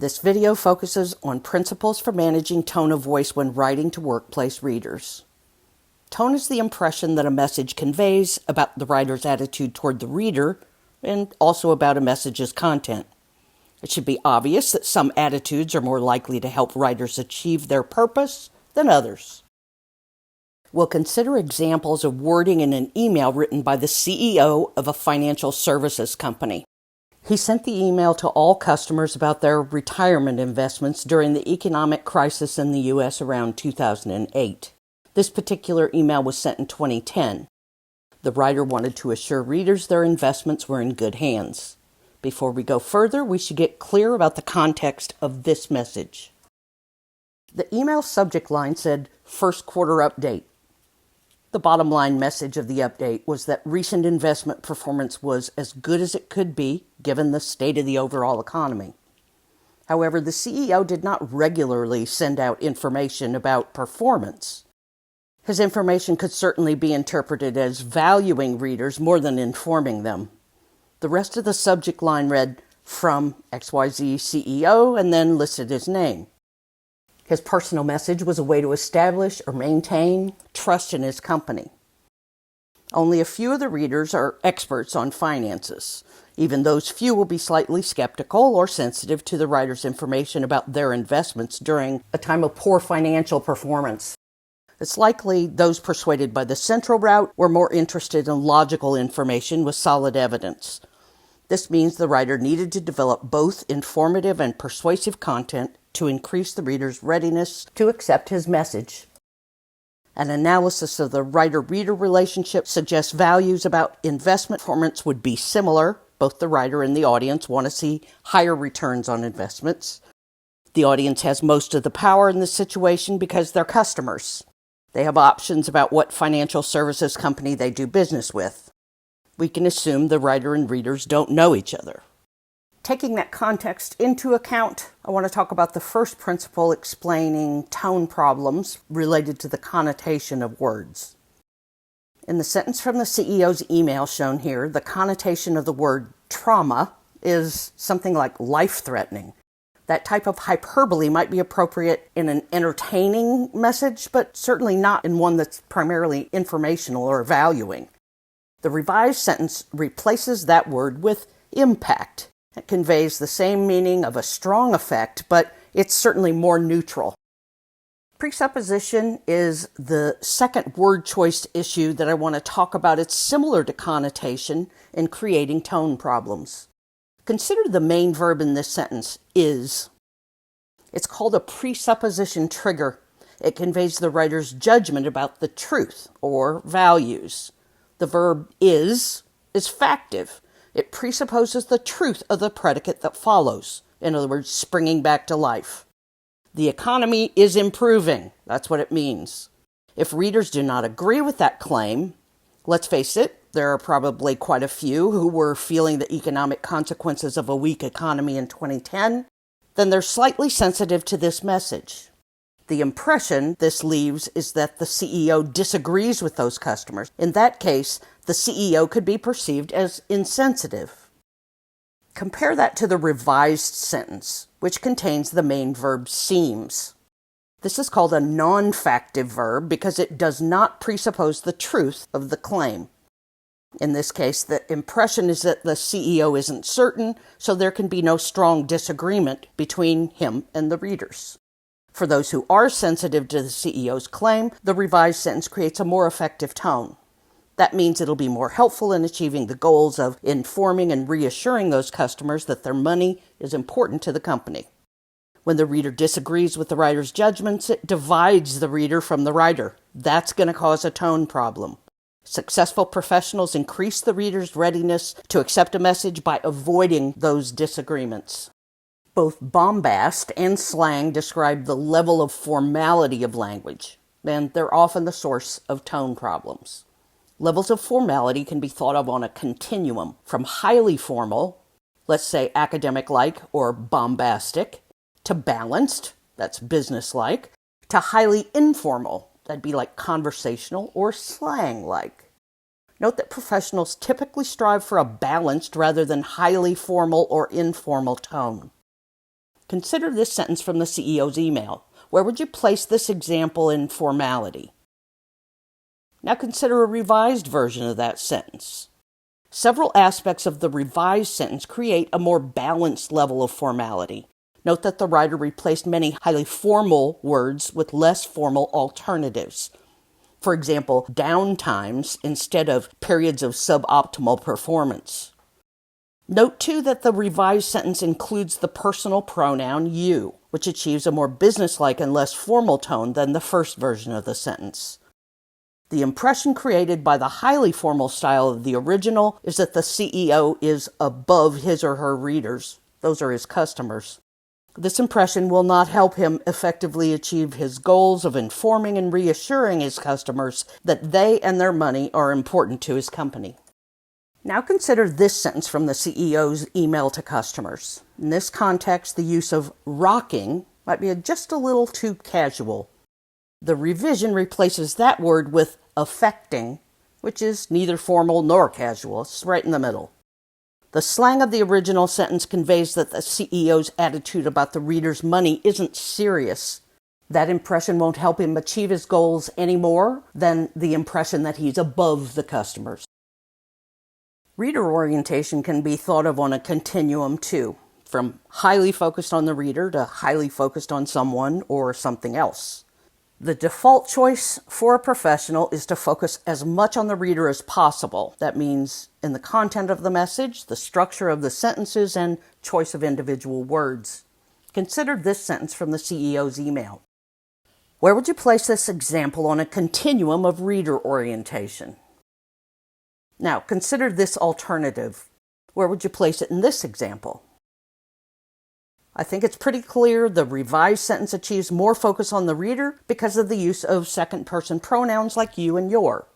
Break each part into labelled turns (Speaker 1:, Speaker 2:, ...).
Speaker 1: This video focuses on principles for managing tone of voice when writing to workplace readers. Tone is the impression that a message conveys about the writer's attitude toward the reader and also about a message's content. It should be obvious that some attitudes are more likely to help writers achieve their purpose than others. We'll consider examples of wording in an email written by the CEO of a financial services company. He sent the email to all customers about their retirement investments during the economic crisis in the U.S. around 2008. This particular email was sent in 2010. The writer wanted to assure readers their investments were in good hands. Before we go further, we should get clear about the context of this message. The email subject line said, "First quarter update." The bottom line message of the update was that recent investment performance was as good as it could be, given the state of the overall economy. However, the CEO did not regularly send out information about performance. His information could certainly be interpreted as valuing readers more than informing them. The rest of the subject line read, "From XYZ CEO," and then listed his name. His personal message was a way to establish or maintain trust in his company. Only a few of the readers are experts on finances. Even those few will be slightly skeptical or sensitive to the writer's information about their investments during a time of poor financial performance. It's likely those persuaded by the central route were more interested in logical information with solid evidence. This means the writer needed to develop both informative and persuasive content to increase the reader's readiness to accept his message. An analysis of the writer-reader relationship suggests values about investment performance would be similar. Both the writer and the audience want to see higher returns on investments. The audience has most of the power in this situation because they're customers. They have options about what financial services company they do business with. We can assume the writer and readers don't know each other. Taking that context into account, I want to talk about the first principle explaining tone problems related to the connotation of words. In the sentence from the CEO's email shown here, the connotation of the word trauma is something like life-threatening. That type of hyperbole might be appropriate in an entertaining message, but certainly not in one that's primarily informational or valuing. The revised sentence replaces that word with impact. It conveys the same meaning of a strong effect, but it's certainly more neutral. Presupposition is the second word choice issue that I want to talk about. It's similar to connotation in creating tone problems. Consider the main verb in this sentence, is. It's called a presupposition trigger. It conveys the writer's judgment about the truth or values. The verb is factive. It presupposes the truth of the predicate that follows. In other words, springing back to life. The economy is improving. That's what it means. If readers do not agree with that claim, let's face it, there are probably quite a few who were feeling the economic consequences of a weak economy in 2010, then they're slightly sensitive to this message. The impression this leaves is that the CEO disagrees with those customers. In that case, the CEO could be perceived as insensitive. Compare that to the revised sentence, which contains the main verb seems. This is called a non-factive verb because it does not presuppose the truth of the claim. In this case, the impression is that the CEO isn't certain, so there can be no strong disagreement between him and the readers. For those who are sensitive to the CEO's claim, the revised sentence creates a more effective tone. That means it'll be more helpful in achieving the goals of informing and reassuring those customers that their money is important to the company. When the reader disagrees with the writer's judgments, it divides the reader from the writer. That's going to cause a tone problem. Successful professionals increase the reader's readiness to accept a message by avoiding those disagreements. Both bombast and slang describe the level of formality of language, and they're often the source of tone problems. Levels of formality can be thought of on a continuum, from highly formal, let's say academic-like or bombastic, to balanced, that's business-like, to highly informal, that'd be like conversational or slang-like. Note that professionals typically strive for a balanced rather than highly formal or informal tone. Consider this sentence from the CEO's email. Where would you place this example in formality? Now consider a revised version of that sentence. Several aspects of the revised sentence create a more balanced level of formality. Note that the writer replaced many highly formal words with less formal alternatives. For example, downtimes instead of periods of suboptimal performance. Note, too, that the revised sentence includes the personal pronoun you, which achieves a more businesslike and less formal tone than the first version of the sentence. The impression created by the highly formal style of the original is that the CEO is above his or her readers. Those are his customers. This impression will not help him effectively achieve his goals of informing and reassuring his customers that they and their money are important to his company. Now consider this sentence from the CEO's email to customers. In this context, the use of rocking might be just a little too casual. The revision replaces that word with affecting, which is neither formal nor casual. It's right in the middle. The slang of the original sentence conveys that the CEO's attitude about the reader's money isn't serious. That impression won't help him achieve his goals any more than the impression that he's above the customers. Reader orientation can be thought of on a continuum too, from highly focused on the reader to highly focused on someone or something else. The default choice for a professional is to focus as much on the reader as possible. That means in the content of the message, the structure of the sentences, and choice of individual words. Consider this sentence from the CEO's email. Where would you place this example on a continuum of reader orientation? Now, consider this alternative. Where would you place it in this example? I think it's pretty clear the revised sentence achieves more focus on the reader because of the use of second-person pronouns like you and your.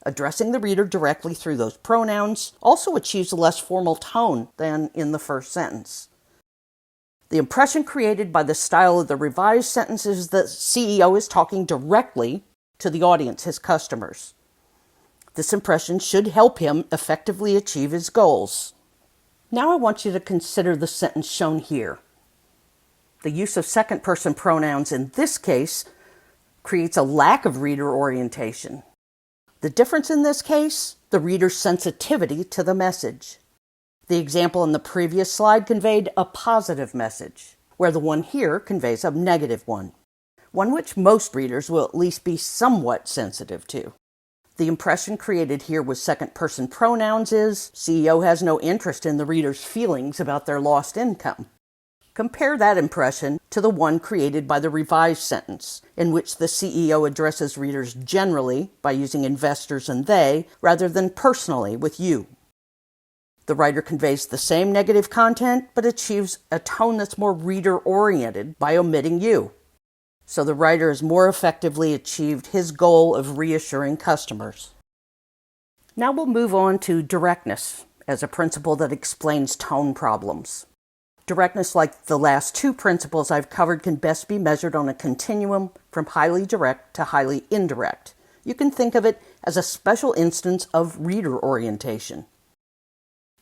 Speaker 1: Addressing the reader directly through those pronouns also achieves a less formal tone than in the first sentence. The impression created by the style of the revised sentence is that the CEO is talking directly to the audience, his customers. This impression should help him effectively achieve his goals. Now I want you to consider the sentence shown here. The use of second-person pronouns in this case creates a lack of reader orientation. The difference in this case, the reader's sensitivity to the message. The example in the previous slide conveyed a positive message, where the one here conveys a negative one which most readers will at least be somewhat sensitive to. The impression created here with second-person pronouns is CEO has no interest in the reader's feelings about their lost income. Compare that impression to the one created by the revised sentence, in which the CEO addresses readers generally by using investors and they, rather than personally with you. The writer conveys the same negative content, but achieves a tone that's more reader-oriented by omitting you. So the writer has more effectively achieved his goal of reassuring customers. Now we'll move on to directness as a principle that explains tone problems. Directness, like the last two principles I've covered, can best be measured on a continuum from highly direct to highly indirect. You can think of it as a special instance of reader orientation.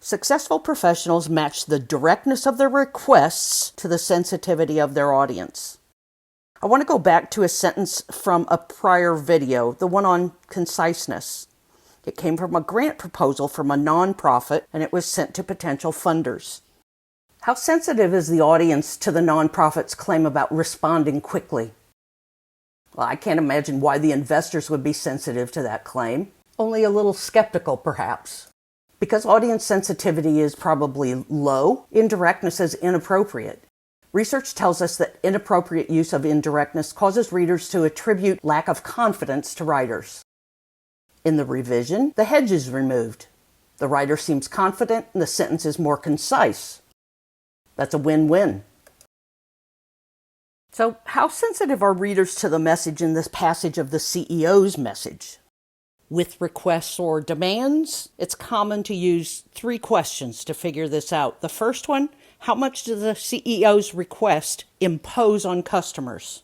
Speaker 1: Successful professionals match the directness of their requests to the sensitivity of their audience. I want to go back to a sentence from a prior video, the one on conciseness. It came from a grant proposal from a nonprofit, and it was sent to potential funders. How sensitive is the audience to the nonprofit's claim about responding quickly? Well, I can't imagine why the investors would be sensitive to that claim. Only a little skeptical, perhaps. Because audience sensitivity is probably low, indirectness is inappropriate. Research tells us that inappropriate use of indirectness causes readers to attribute lack of confidence to writers. In the revision, the hedge is removed. The writer seems confident and the sentence is more concise. That's a win-win. So, how sensitive are readers to the message in this passage of the CEO's message? With requests or demands, it's common to use 3 questions to figure this out. The first one, how much does the CEO's request impose on customers?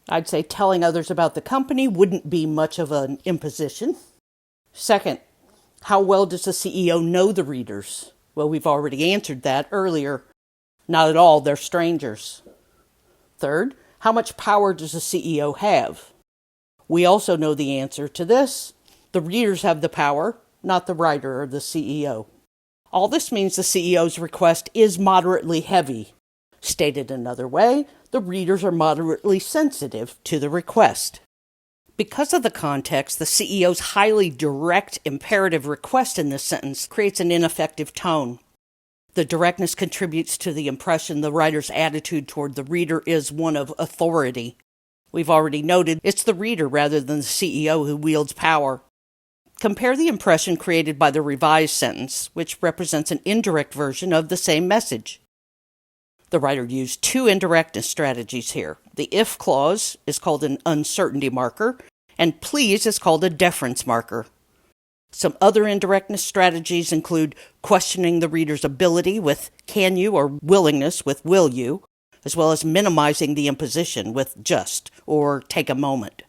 Speaker 1: I'd say telling others about the company wouldn't be much of an imposition. Second, how well does the CEO know the readers? Well, we've already answered that earlier. Not at all, they're strangers. Third, how much power does a CEO have? We also know the answer to this. The readers have the power, not the writer or the CEO. All this means the CEO's request is moderately heavy. Stated another way, the readers are moderately sensitive to the request. Because of the context, the CEO's highly direct imperative request in this sentence creates an ineffective tone. The directness contributes to the impression the writer's attitude toward the reader is one of authority. We've already noted it's the reader rather than the CEO who wields power. Compare the impression created by the revised sentence, which represents an indirect version of the same message. The writer used two indirectness strategies here. The if clause is called an uncertainty marker, and please is called a deference marker. Some other indirectness strategies include questioning the reader's ability with can you or willingness with will you, as well as minimizing the imposition with just or take a moment.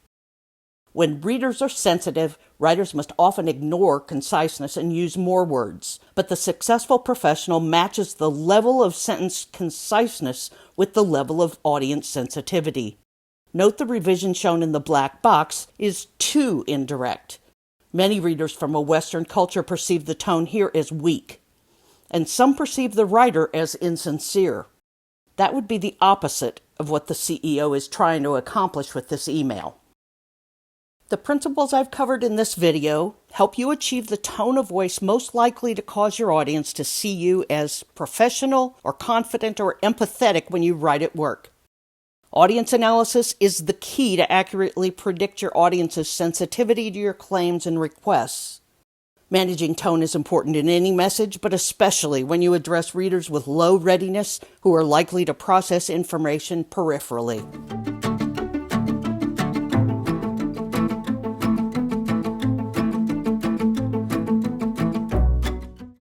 Speaker 1: When readers are sensitive, writers must often ignore conciseness and use more words, but the successful professional matches the level of sentence conciseness with the level of audience sensitivity. Note the revision shown in the black box is too indirect. Many readers from a Western culture perceive the tone here as weak, and some perceive the writer as insincere. That would be the opposite of what the CEO is trying to accomplish with this email. The principles I've covered in this video help you achieve the tone of voice most likely to cause your audience to see you as professional or confident or empathetic when you write at work. Audience analysis is the key to accurately predict your audience's sensitivity to your claims and requests. Managing tone is important in any message, but especially when you address readers with low readiness who are likely to process information peripherally.